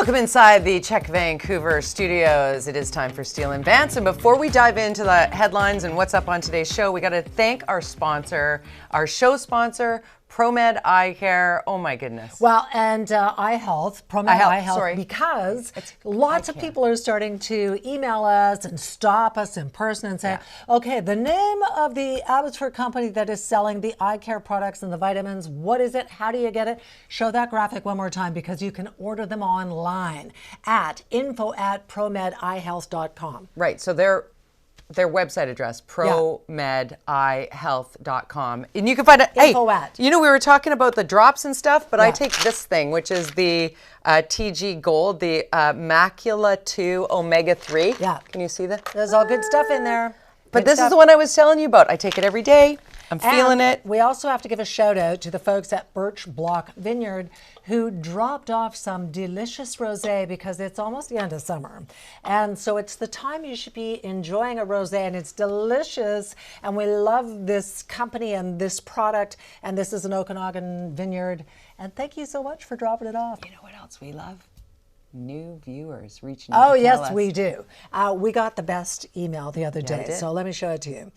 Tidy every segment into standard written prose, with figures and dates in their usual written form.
Welcome inside the CHEK Vancouver studios. It is time for Steele and Vance. And before we dive into the headlines and what's up on today's show, we got to thank our sponsor, our show sponsor, ProMed Eye Care. Oh my goodness. Well, and Eye Health, ProMed Eye Health, sorry. because lots of people are starting to email us and stop us in person and say, okay, the name of the Abbotsford company that is selling the eye care products and the vitamins, what is it? How do you get it? Show that graphic one more time, because you can order them online at info@promedeyehealth.com. Right, so their website address, promedeyehealth.com. And you can find it. Info hey, at. You know, we were talking about the drops and stuff, but I take this thing, which is the TG Gold, the Macula 2 Omega 3. Yeah. Can you see that? There's all good stuff in there. But this is the one I was telling you about. I take it every day. I'm feeling it. We also have to give a shout out to the folks at Birch Block Vineyard who dropped off some delicious rosé, because it's almost the end of summer. And so it's the time you should be enjoying a rosé, and it's delicious. And we love this company and this product. And this is an Okanagan vineyard. And thank you so much for dropping it off. You know what else we love? New viewers reaching out. Oh, to tell yes, us. we do. We got the best email the other day, so let me show it to you.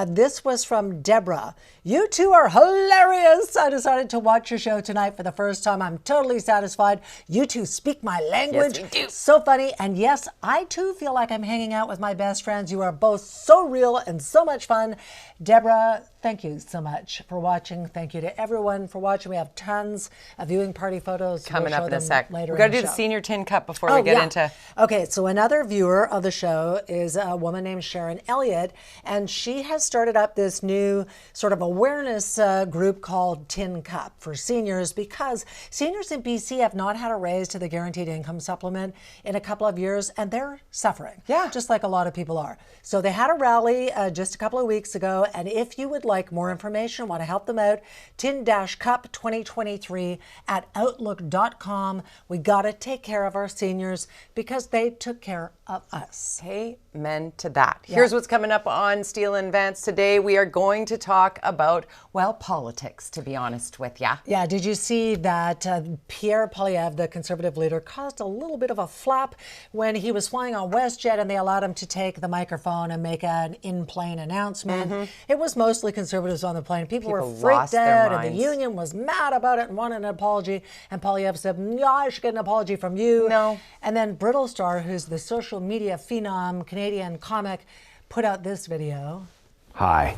This was from Deborah. You two are hilarious. I decided to watch your show tonight for the first time. I'm totally satisfied. You two speak my language. Yes, we do. So funny. And yes, I too feel like I'm hanging out with my best friends. You are both so real and so much fun. Deborah, thank you so much for watching. Thank you to everyone for watching. We have tons of viewing party photos coming up in a sec. Later We've got to in do the show. senior tin cup before we get into. Okay, so another viewer of the show is a woman named Sharon Elliott, and she has started up this new sort of awareness group called Tin Cup for seniors, because seniors in BC have not had a raise to the guaranteed income supplement in a couple of years, and they're suffering. Yeah. Just like a lot of people are. So they had a rally just a couple of weeks ago, and if you would like more information, want to help them out, Tin-Cup 2023 at outlook.com. We got to take care of our seniors because they took care of us. Amen to that. Here's what's coming up on Steele and Vance today. We are going to talk about, well, politics, to be honest with ya. Yeah, did you see that Pierre Poilievre, the Conservative leader, caused a little bit of a flap when he was flying on WestJet and they allowed him to take the microphone and make an in-plane announcement? It was mostly Conservatives on the plane. People were freaked out, and the union was mad about it and wanted an apology. And Poilievre said, "No, I should get an apology from you." No. And then Brittle Star, who's the social media phenom, Canadian comic, put out this video. Hi.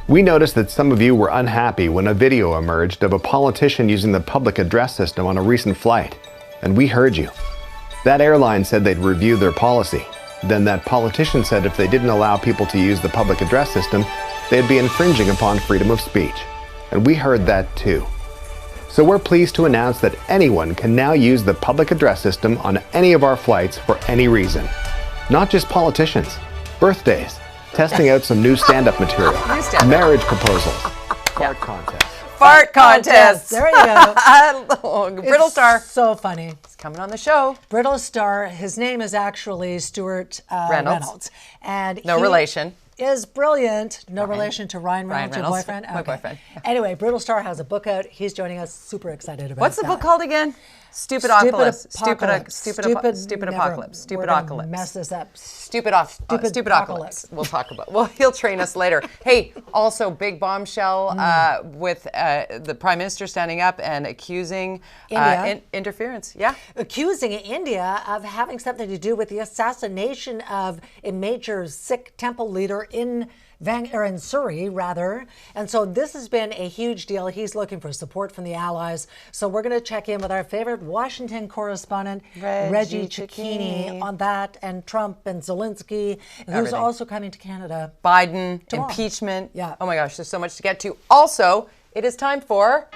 We noticed that some of you were unhappy when a video emerged of a politician using the public address system on a recent flight. And we heard you. That airline said they'd review their policy. Then that politician said if they didn't allow people to use the public address system, they'd be infringing upon freedom of speech. And we heard that too. So we're pleased to announce that anyone can now use the public address system on any of our flights for any reason. Not just politicians. Birthdays, testing out some new stand-up material, marriage proposals, fart contests. Fart contest. There you go. Brittle Star. So funny. It's coming on the show. Brittle Star, his name is actually Stuart Reynolds. And No relation. Is brilliant. No relation to Ryan Reynolds, your boyfriend? My boyfriend. Anyway, Brittle Star has a book out. He's joining us. Super excited about What's the that. book called again? Stupid Apocalypse. Stupid never- Apocalypse. Stupid we're gonna Apocalypse. Mess this up. Stupid Apocalypse. We'll talk about. Well, he'll train us later. Hey, also big bombshell with the Prime Minister standing up and accusing interference. Yeah. Accusing India of having something to do with the assassination of a major Sikh temple leader in Surrey, rather. And so this has been a huge deal. He's looking for support from the allies. So we're going to check in with our favorite Washington correspondent, Reggie Cecchini, on that, and Trump and Zelensky, who's also coming to Canada. Biden, tomorrow. impeachment. Yeah. Oh my gosh, there's so much to get to. Also, it is time for...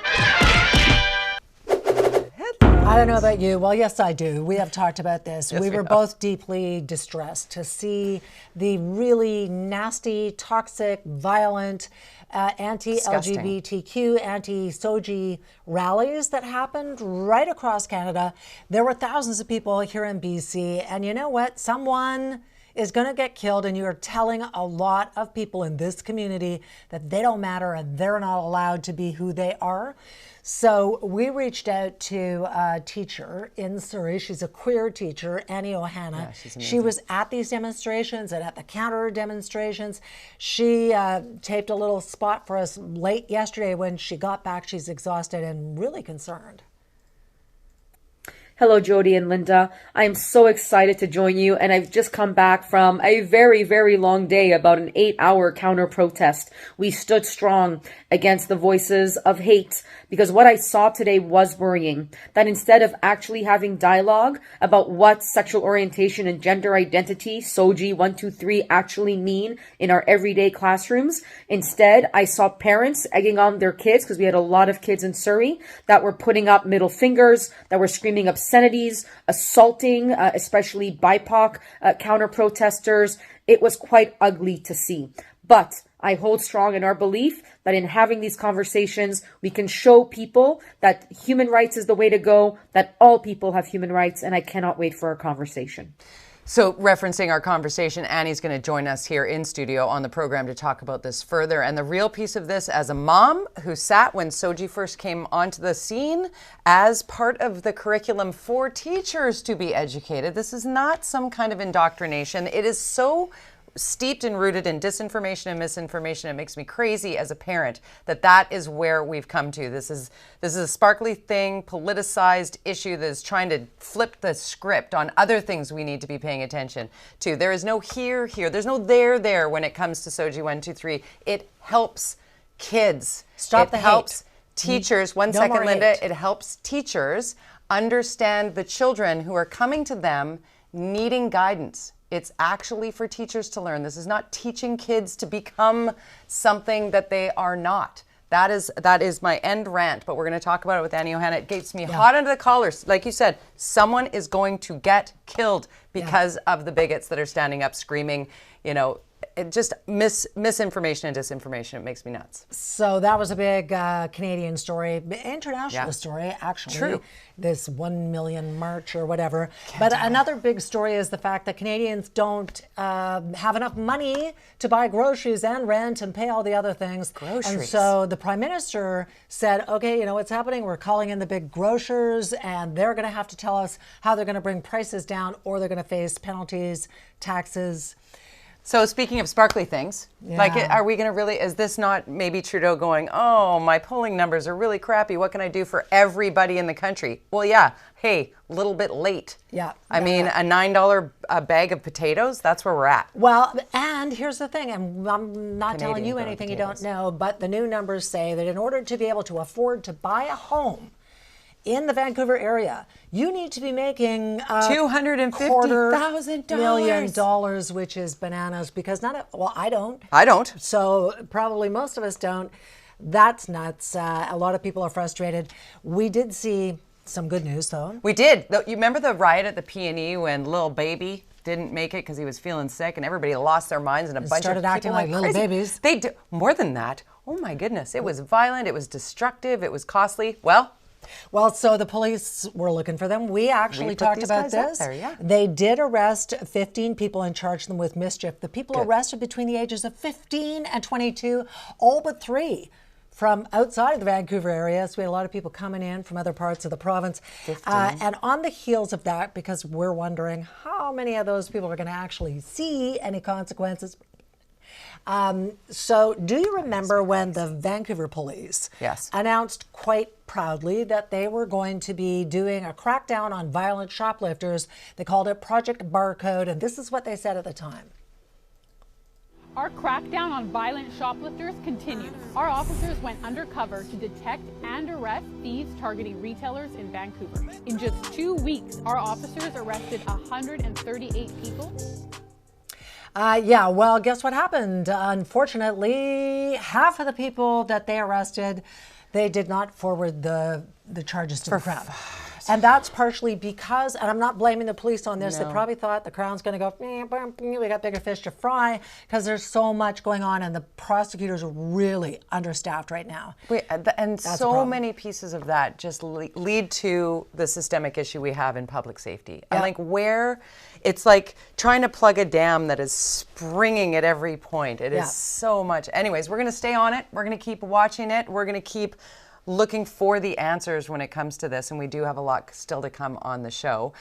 I don't know about you. Well, yes, I do. We have talked about this. Yes, we were both deeply distressed to see the really nasty, toxic, violent, anti-LGBTQ, anti SOGI rallies that happened right across Canada. There were thousands of people here in BC. And you know what? Someone is going to get killed, and you're telling a lot of people in this community that they don't matter and they're not allowed to be who they are. So we reached out to a teacher in Surrey. She's a queer teacher, Anti Ohana. Yeah, she's amazing. She was at these demonstrations and at the counter demonstrations. She taped a little spot for us late yesterday. When she got back, she's exhausted and really concerned. Hello, Jody and Lynda. I am so excited to join you, and I've just come back from a very, very long day, about an 8-hour counter protest. We stood strong against the voices of hate, because what I saw today was worrying, that instead of actually having dialogue about what sexual orientation and gender identity, SOGI 123, actually mean in our everyday classrooms, instead I saw parents egging on their kids, because we had a lot of kids in Surrey that were putting up middle fingers, that were screaming obscenities, assaulting, especially BIPOC counter protesters. It was quite ugly to see. But I hold strong in our belief that in having these conversations, we can show people that human rights is the way to go, that all people have human rights, and I cannot wait for our conversation. So referencing our conversation, Annie's going to join us here in studio on the program to talk about this further. And the real piece of this, as a mom who sat when SOGI first came onto the scene as part of the curriculum for teachers to be educated, this is not some kind of indoctrination. It is so steeped and rooted in disinformation and misinformation. It makes me crazy as a parent that that is where we've come to. This is a sparkly thing, politicized issue that is trying to flip the script on other things we need to be paying attention to. There is no here. There's no there when it comes to SOGI 123. It helps kids. Stop the hate. It helps teachers. One No second, more Lynda. hate. It helps teachers understand the children who are coming to them needing guidance. It's actually for teachers to learn. This is not teaching kids to become something that they are not. That is my end rant, but we're going to talk about it with Annie Ohana. It gets me hot under the collar. Like you said, someone is going to get killed because of the bigots that are standing up screaming, it just misinformation and disinformation. It makes me nuts. So that was a big Canadian story, international story, actually. True. This 1 million march or whatever. But another big story is the fact that Canadians don't have enough money to buy groceries and rent and pay all the other things. Groceries. And so the Prime Minister said, okay, you know what's happening? We're calling in the big grocers, and they're going to have to tell us how they're going to bring prices down, or they're going to face penalties, taxes. So speaking of sparkly things, are we going to really, is this not maybe Trudeau going, oh, my polling numbers are really crappy. What can I do for everybody in the country? Well, yeah. Hey, a little bit late. Yeah. I mean, a $9 bag of potatoes, that's where we're at. Well, and here's the thing, and I'm not telling you Canadian anything you potatoes. don't know, but the new numbers say that in order to be able to afford to buy a home in the Vancouver area, you need to be making $250,000 million, which is bananas, because I don't. I don't. So probably most of us don't. That's nuts. A lot of people are frustrated. We did see some good news, though. We did. You remember the riot at the P&E when Lil Baby didn't make it because he was feeling sick, and everybody lost their minds, and a bunch started of people acting like little crazy. babies. They do more than that. Oh my goodness! It was violent. It was destructive. It was costly. Well, so the police were looking for them. We actually talked about this. They did arrest 15 people and charge them with mischief. The people arrested between the ages of 15 and 22, all but 3 from outside of the Vancouver area. So we had a lot of people coming in from other parts of the province. And on the heels of that, because we're wondering how many of those people are going to actually see any consequences. So do you remember when the Vancouver police announced quite proudly that they were going to be doing a crackdown on violent shoplifters? They called it Project Barcode, and this is what they said at the time. Our crackdown on violent shoplifters continues. Our officers went undercover to detect and arrest thieves targeting retailers in Vancouver. In just 2 weeks, our officers arrested 138 people. Well, guess what happened? Unfortunately, half of the people that they arrested, they did not forward the charges to the Crown. And that's partially because, and I'm not blaming the police on this, No. they probably thought the Crown's going to go, we got bigger fish to fry, because there's so much going on and the prosecutors are really understaffed right now. And so many pieces of that just lead to the systemic issue we have in public safety. And like where it's like trying to plug a dam that is springing at every point. It is so much. Anyways, we're going to stay on it. We're going to keep watching it. We're going to keep looking for the answers when it comes to this, and we do have a lot still to come on the show,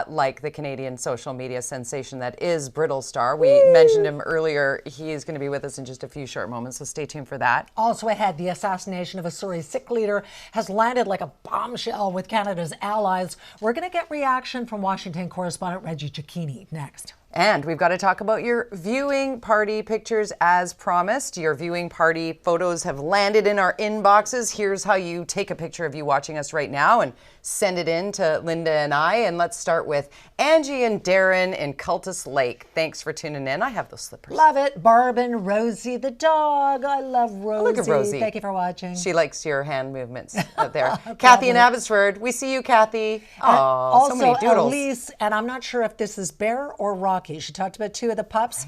like the Canadian social media sensation that is Brittle Star. We mentioned him earlier. He is going to be with us in just a few short moments, so stay tuned for that. Also ahead, the assassination of a Surrey CHEK leader has landed like a bombshell with Canada's allies. We're going to get reaction from Washington correspondent Reggie Cecchini next. And we've got to talk about your viewing party pictures as promised. Your viewing party photos have landed in our inboxes. Here's how you take a picture of you watching us right now and send it in to Lynda and I. And let's start with Angie and Darren in Cultus Lake. Thanks for tuning in. I have those slippers. Love it. Barb and Rosie the dog. I love Rosie. Look at Rosie. Thank you for watching. She likes your hand movements out there. Kathy in Abbotsford. We see you, Kathy. Oh, so many doodles. Elise, and I'm not sure if this is Bear or Rocky. She talked about two of the pups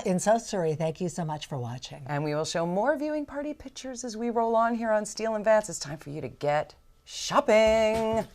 in South Surrey. Thank you so much for watching. And we will show more viewing party pictures as we roll on here on Steel and Vance. It's time for you to get shopping.